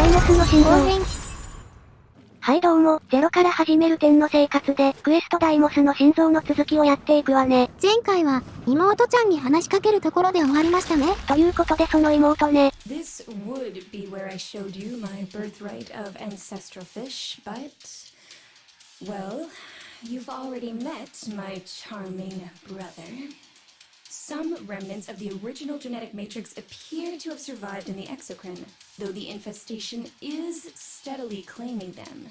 ダイモスの心臓。はいどうも、ゼロから始める天の生活で、クエストダイモスの心臓の続きをやっていくわね。前回は、妹ちゃんに話しかけるところで終わりましたね。ということでその妹ね。This would be where I showed you my birthright of ancestral fish, but... well, you've already met my charming brother. Some remnants of the original genetic matrix appear to have survived in the exocrine, though the infestation is steadily claiming them.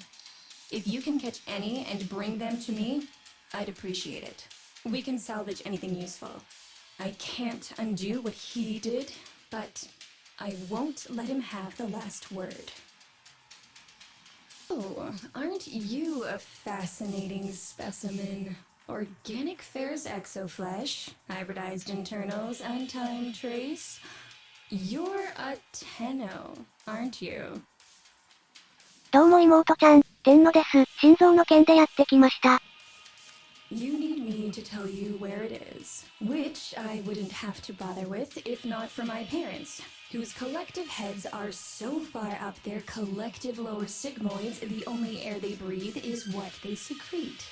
If you can catch any and bring them to me, I'd appreciate it. We can salvage anything useful. I can't undo what he did, but I won't let him have the last word. Oh, aren't you a fascinating specimen? Organic ferrous exoflesh, hybridized internals, and time trace. You're a Tenno, aren't you? どうも妹ちゃん、天のです。心臓の件でやってきました。You need me to tell you where it is, which I wouldn't have to bother with if not for my parents, whose collective heads are so far up their collective lower sigmoids the only air they breathe is what they secrete.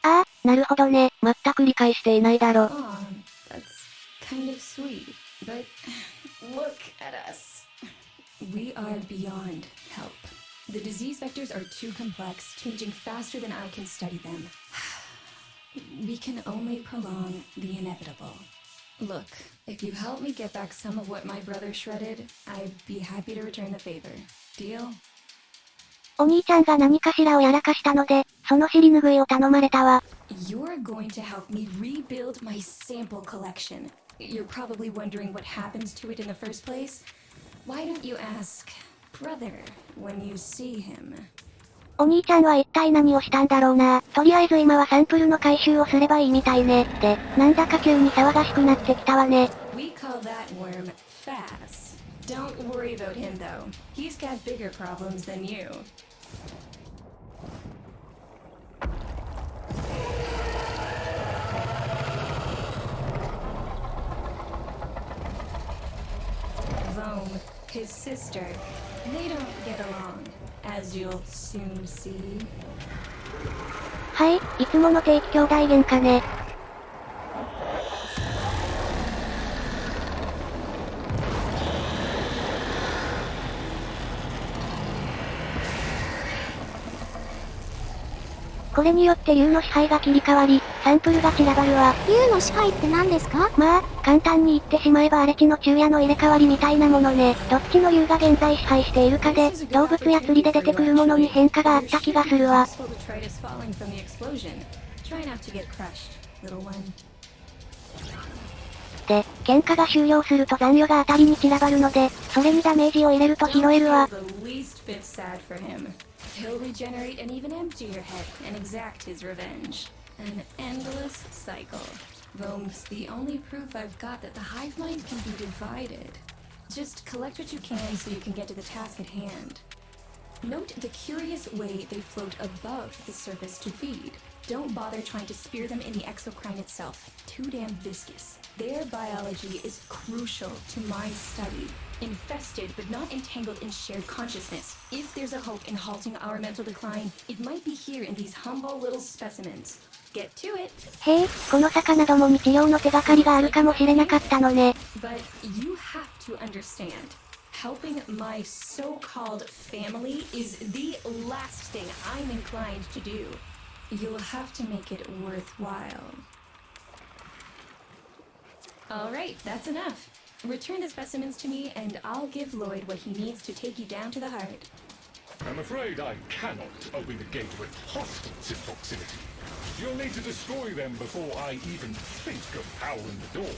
ああ、なるほどね。全く理解していないだろ。Aw, that's kind of sweet, but look at us. We are beyond help. The disease vectors are too complex, changing faster than I can study them. We can only prolong the inevitable. Look, if you help me get back some of what my brother shredded, I'd be happy to return the favor. Deal?お兄ちゃんが何かしらをやらかしたので、その尻拭いを頼まれたわ。You're going to help me rebuild my sample collection. You're probably wondering what happens to it in the first place. Why don't you ask brother when you see him? お兄ちゃんは一体何をしたんだろうな。とりあえず今はサンプルの回収をすればいいみたいね。で、なんだか急に騒がしくなってきたわね。We call that worm Fast. Don't worry about him though. He's got bigger problems than you. Vome, his sister, they don't get along, as you'll soon see. はい、いつもの定期兄弟喧嘩ね。これによって竜の支配が切り替わり、サンプルが散らばるわ。竜の支配って何ですか？まあ、簡単に言ってしまえば荒地の昼夜の入れ替わりみたいなものね。どっちの竜が現在支配しているかで、動物や釣りで出てくるものに変化があった気がするわ。で、喧嘩が終了すると残余が当たりに散らばるので、それにダメージを入れると拾えるわ。He'll regenerate and even empty your head and exact his revenge. An endless cycle. Vome's the only proof I've got that the hive mind can be divided. Just collect what you can so you can get to the task at hand. Note the curious way they float above the surface to feed. Don't bother trying to spear them in the exocrine itself. Too damn viscous. Their biology is crucial to my study. Infested but not entangled in shared consciousness. If there's a hope in halting our mental decline, it might be here in these humble little specimens. Get to it. へえ、この魚どもに治療の手がかりがあるかもしれなかったのね。But you have to understand. Helping my so-called family is the last thing I'm inclined to do. You'll have to make it worthwhile. Alright, that's enough. Return the specimens to me and I'll give Lloyd what he needs to take you down to the heart. I'm afraid I cannot open the gate with hostiles in proximity. You'll need to destroy them before I even think of howling the door.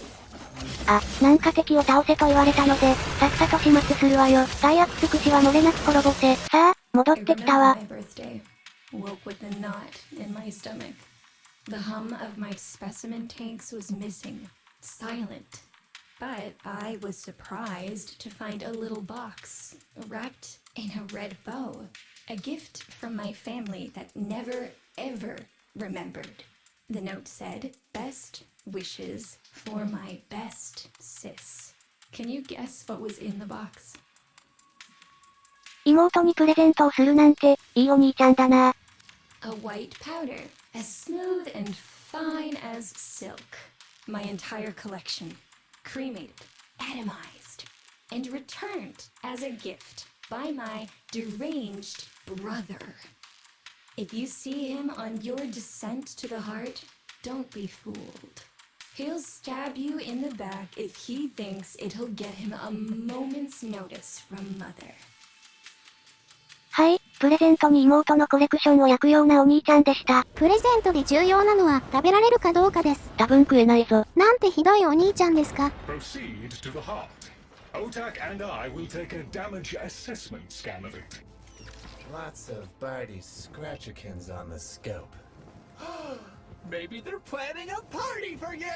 あ、なんか敵を倒せと言われたので、さっさと始末するわよ。罪悪尽くしは漏れなく滅ぼせ。さあ、戻ってきたわ。My birthday. Woke with a knot in my stomach. The hum of my specimen tanks was missing. Silent. But I was surprised to find a little box, wrapped in a red bow. A gift from my family that never, ever remembered. The note said, "Best wishes for my best sis." Can you guess what was in the box? 妹にプレゼントをするなんて、いいお兄ちゃんだな。A white powder, as smooth and fine as silk. My entire collection. Cremated, atomized, and returned as a gift by my deranged brother. If you see him on your descent to the heart, don't be fooled. He'll stab you in the back if he thinks it'll get him a moment's notice from mother. はい、プレゼントに妹のコレクションを焼くようなお兄ちゃんでした。プレゼントで重要なのは食べられるかどうかです。多分食えないぞ。なんてひどいお兄ちゃんですか。Proceed to the heart. Otak and I will take a damage assessment scan of it. Lots of Barty's scratchikins on the scope. Maybe they're planning a party for you!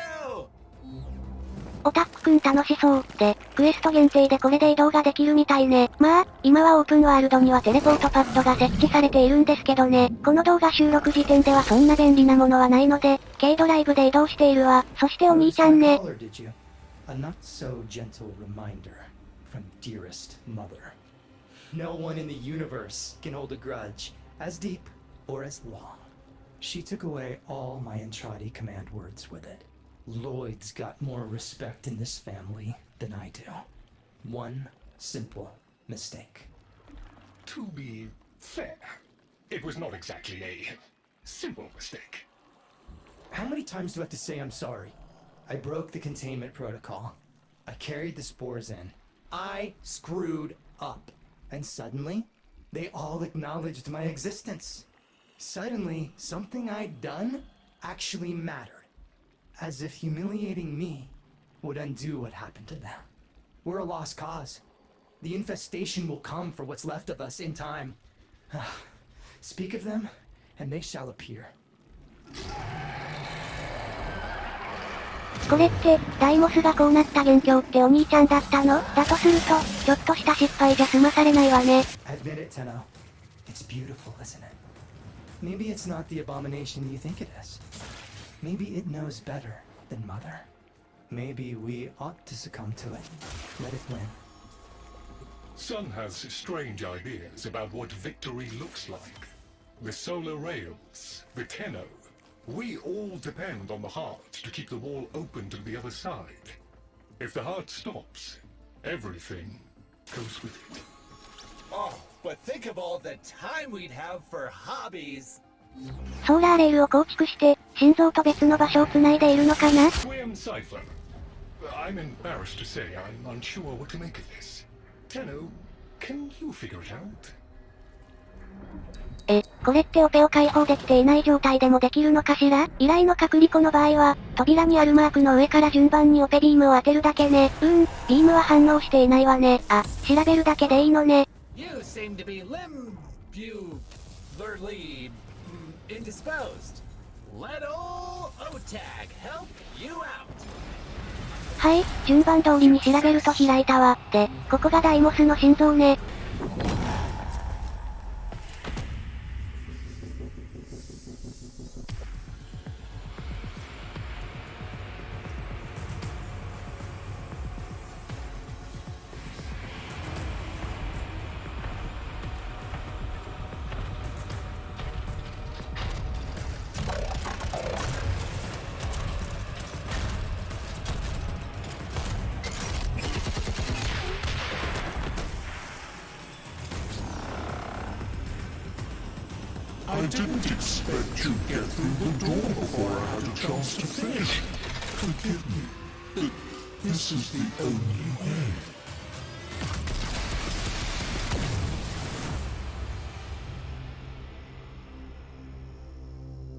オタックくん楽しそう。で、クエスト限定でこれで移動ができるみたいね。まあ、今はオープンワールドにはテレポートパッドが設置されているんですけどね。この動画収録時点ではそんな便利なものはないので、軽ドライブで移動しているわ。そしてお兄ちゃんね。A not so gentle reminder from dearest mother. No one in the universe can hold a grudge as deep or as long. She took away all my Entrati command words with it. Lloyd's got more respect in this family than I do. One simple mistake. To be fair, it was not exactly a simple mistake. How many times do I have to say I'm sorry? I broke the containment protocol. I carried the spores in. I screwed up. And suddenly, they all acknowledged my existence. Suddenly, something I'd done actually mattered. As if humiliating me would undo what happened to them. We're a lost cause. The infestation will come for what's left of us in time. Speak of them, and they shall appear. これって、ダイモスがこうなった元凶ってお兄ちゃんだったの？だとすると、ちょっとした失敗じゃ済まされないわね。Admit it, Tenno. It's beautiful, isn't it? Maybe it's not the abomination you think it is. Maybe it knows better than Mother. Maybe we ought to succumb to it. Let it win. Sun has strange ideas about what victory looks like. The solar rails, the Tenno. We all depend on the heart to keep the wall open to the other side. If the heart stops, everything goes with it. Oh, but think of all the time we'd have for hobbies. ソーラーレールを構築して、心臓と別の場所を繋いでいるのかな？ Swim Cypher. I'm embarrassed to say I'm unsure what to make of this. Tenno, can you figure it out? これってオペを解放できていない状態でもできるのかしら？依頼の隔離庫の場合は、扉にあるマークの上から順番にオペビームを当てるだけね。ビームは反応していないわね。あ、調べるだけでいいのね。You seem to be limbularly indisposed. Let old Otag help you out. はい、順番通りに調べると開いたわ。で、ここがダイモスの心臓ね。I didn't expect to get through the door before I had a chance to finish. Forgive me, but this is the only way.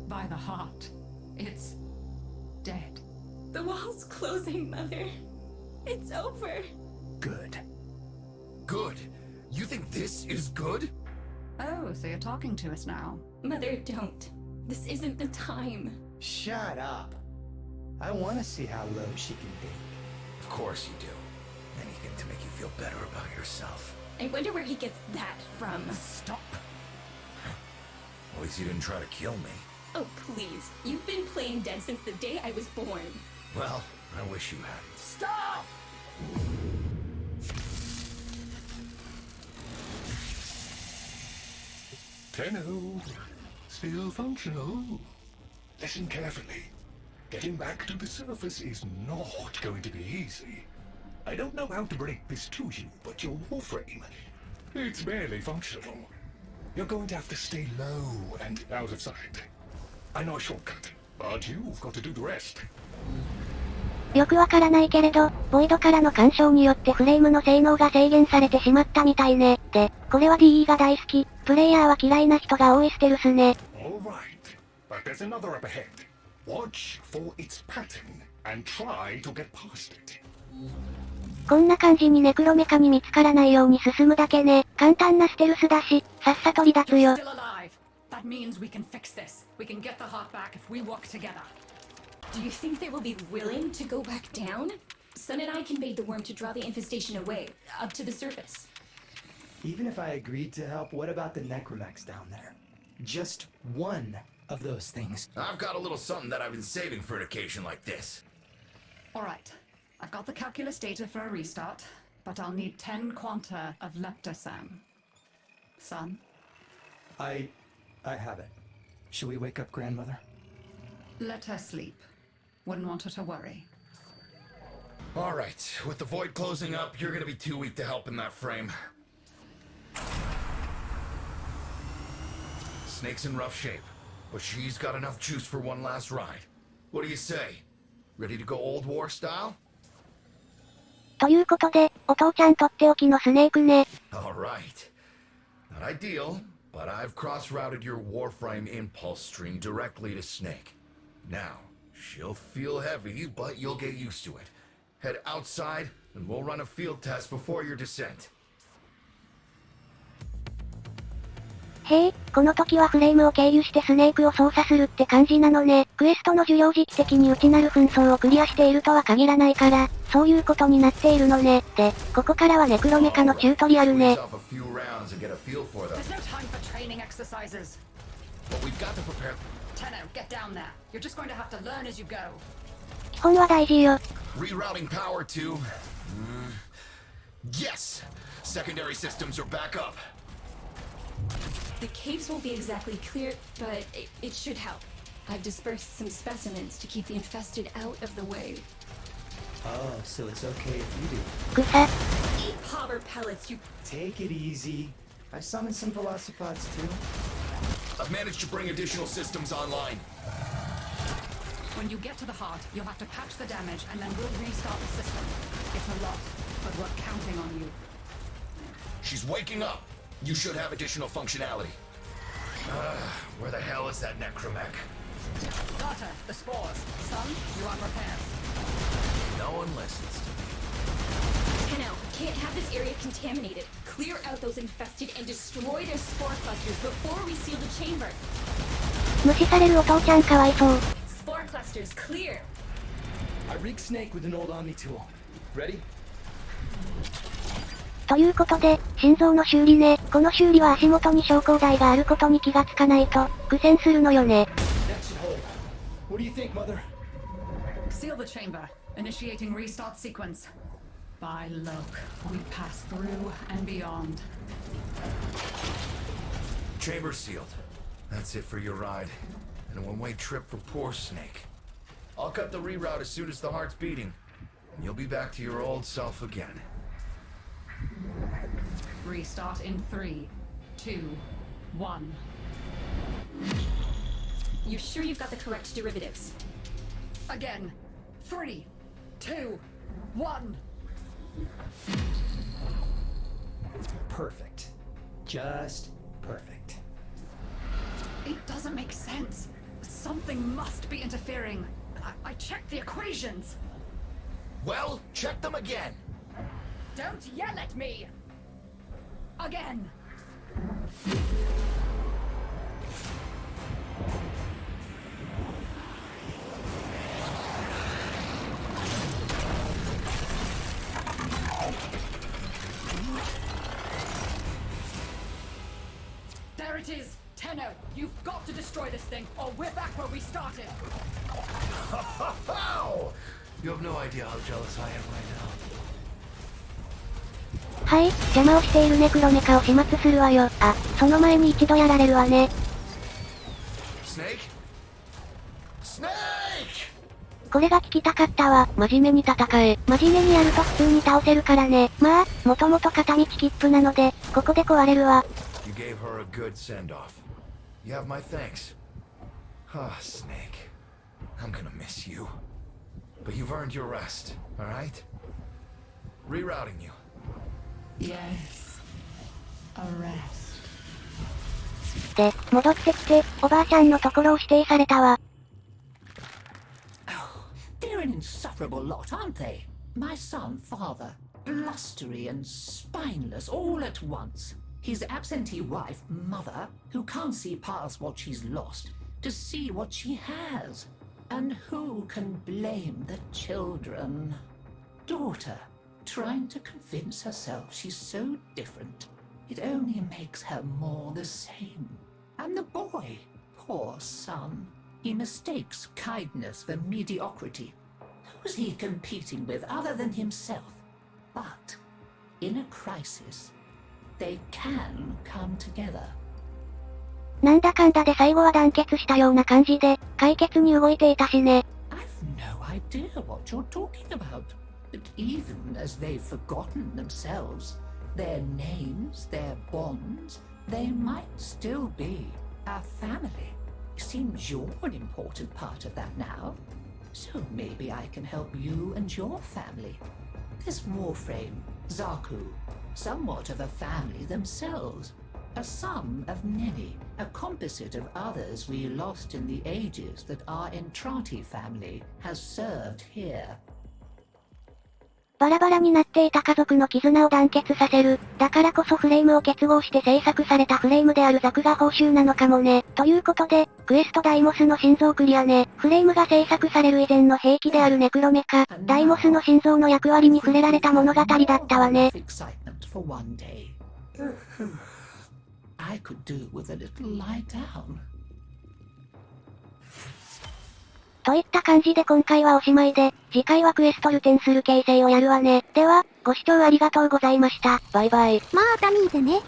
By the heart. It's dead. The wall's closing, Mother. It's over. Good. Good? You think this is good? Oh, so you're talking to us now. Mother, don't. This isn't the time. Shut up. I want to see how low she can dig. Of course you do. Anything to make you feel better about yourself. I wonder where he gets that from. Stop. At least you didn't try to kill me. Oh, please. You've been playing dead since the day I was born. Well, I wish you hadn't. Stop! Tenno, still functional. Listen carefully. Getting back to the surface is not going to be easy. I don't know how to break this to you, but your Warframe, it's barely functional. You're going to have to stay low and out of sight. I know a shortcut, but you've got to do the rest. よくわからないけれど、ボイドからの干渉によってフレームの性能が制限されてしまったみたいね。で、これは DE が大好き、プレイヤーは嫌いな人が多いステルスね。Alright, but there's another up ahead. Watch for its pattern and try to get past it. こんな感じにネクロメカに見つからないように進むだけね。簡単なステルスだし、さっさと離脱よ。 Still alive. That means we can fix this. We can get the heart back if we work together. Do you think they will be willing to go back down? Sun and I can bait the worm to draw the infestation away, up to the surface. Even if I agreed to help, what about the necromechs down there? Just one of those things. I've got a little something that I've been saving for an occasion like this. Alright. I've got the calculus data for a restart, but I'll need 10 quanta of leptosam. Son? I have it. Should we wake up grandmother? Let her sleep. Wouldn't want her to worry. All right, with the void closing up, you're gonna be too weak to help in that frame. Snake's in rough shape, but she's got enough juice for one last ride. What do you say? Ready to go old war style? ということで、お父ちゃんとっておきのスネークね。All right. Not ideal, but I've cross-routed your Warframe impulse stream directly to Snake. Now, she'll feel heavy, but you'll get used to it. Head outside, and we'll run a field test before your descent. へえ、この時はフレームを経由してスネークを操作するって感じなのね。クエストの受領時期的に内なる紛争をクリアしているとは限らないから、そういうことになっているのね。で、ここからはネクロメカのチュートリアルね。 Squeeze off a few rounds and get a feel for them. There's no time for training exercises. But we've got to prepare. Tenno, get down there. You're just going to have to learn as you go. 基本は大事よ。 Rerouting power to... Yes! Secondary systems are back up. The caves won't be exactly clear, but it should help. I've dispersed some specimens to keep the infested out of the way. Oh, so it's okay if you do. 草。 Eat popper pellets, you... Take it easy. I summoned some velocipods too. I've managed to bring additional systems online. When you get to the heart, you'll have to patch the damage, and then we'll restart the system. It's a lot, but we're counting on you. She's waking up. You should have additional functionality. Where the hell is that necromech? Got her, the spores. Son, you are repairs. No one listens to me. Tenno, can't have this area contaminated. Clear out those infested and destroy their spore clusters before we seal the chamber. 無視されるお父ちゃんかわいそう。 Spore clusters, clear! I rigged Snake with an old Omni tool. Ready? ということで、心臓の修理ね。この修理は足元に昇降台があることに気がつかないと、苦戦するのよね。That should hold. What do you think, Mother? Seal the chamber. Initiating restart sequence. By luck, we pass through and beyond. Chamber sealed. That's it for your ride. And a one-way trip for poor Snake. I'll cut the reroute as soon as the heart's beating. And you'll be back to your old self again. Restart in 3, 2, 1. You sure you've got the correct derivatives? Again. 3, 2, 1. Perfect. Just perfect. It doesn't make sense. Something must be interfering. I checked the equations. Well, check them again. Don't yell at me! Again! There it is! Tenno, you've got to destroy this thing, or we're back where we started! How? You have no idea how jealous I am right now. はい、邪魔をしているネクロメカを始末するわよ。あ、その前に一度やられるわね。Snake? Snake! これが聞きたかったわ。真面目に戦え。真面目にやると普通に倒せるからね。まあ、もともと片道切符なので、ここで壊れるわ。You gave her a good send-off. You have my thanks. Ah, Snake. I'm gonna miss you. But you've earned your rest, alright? Rerouting you. Yes. A rest. で、戻ってきて、おばあちゃんのところを指定されたわ。They're an insufferable lot, aren't they? My son, father, blustery and spineless all at once. His absentee wife, mother, who can't see past what she's lost to see what she has. And who can blame the children? Daughter, trying to convince herself she's so different. It only makes her more the same. And the boy, poor son. He mistakes kindness for mediocrity. Who's he competing with other than himself? But, in a crisis, they can come together. なんだかんだで最後は団結したような感じで、解決に動いていたしね。I've no idea what you're talking about. But even as they've forgotten themselves, their names, their bonds, they might still be our family. Seems you're an important part of that now. So maybe I can help you and your family. This Warframe, Zaku, somewhat of a family themselves. A sum of many, a composite of others we lost in the ages that our Entrati family has served here. バラバラになっていた家族の絆を団結させる。だからこそフレームを結合して制作されたフレームであるザクが報酬なのかもね。ということで、クエストダイモスの心臓クリアね。フレームが制作される以前の兵器であるネクロメカ、ダイモスの心臓の役割に触れられた物語だったわね。I could do with a little lie down. といった感じで今回はおしまいで、次回はクエストルテンする形成をやるわね。では、ご視聴ありがとうございました。バイバイ。また見てね。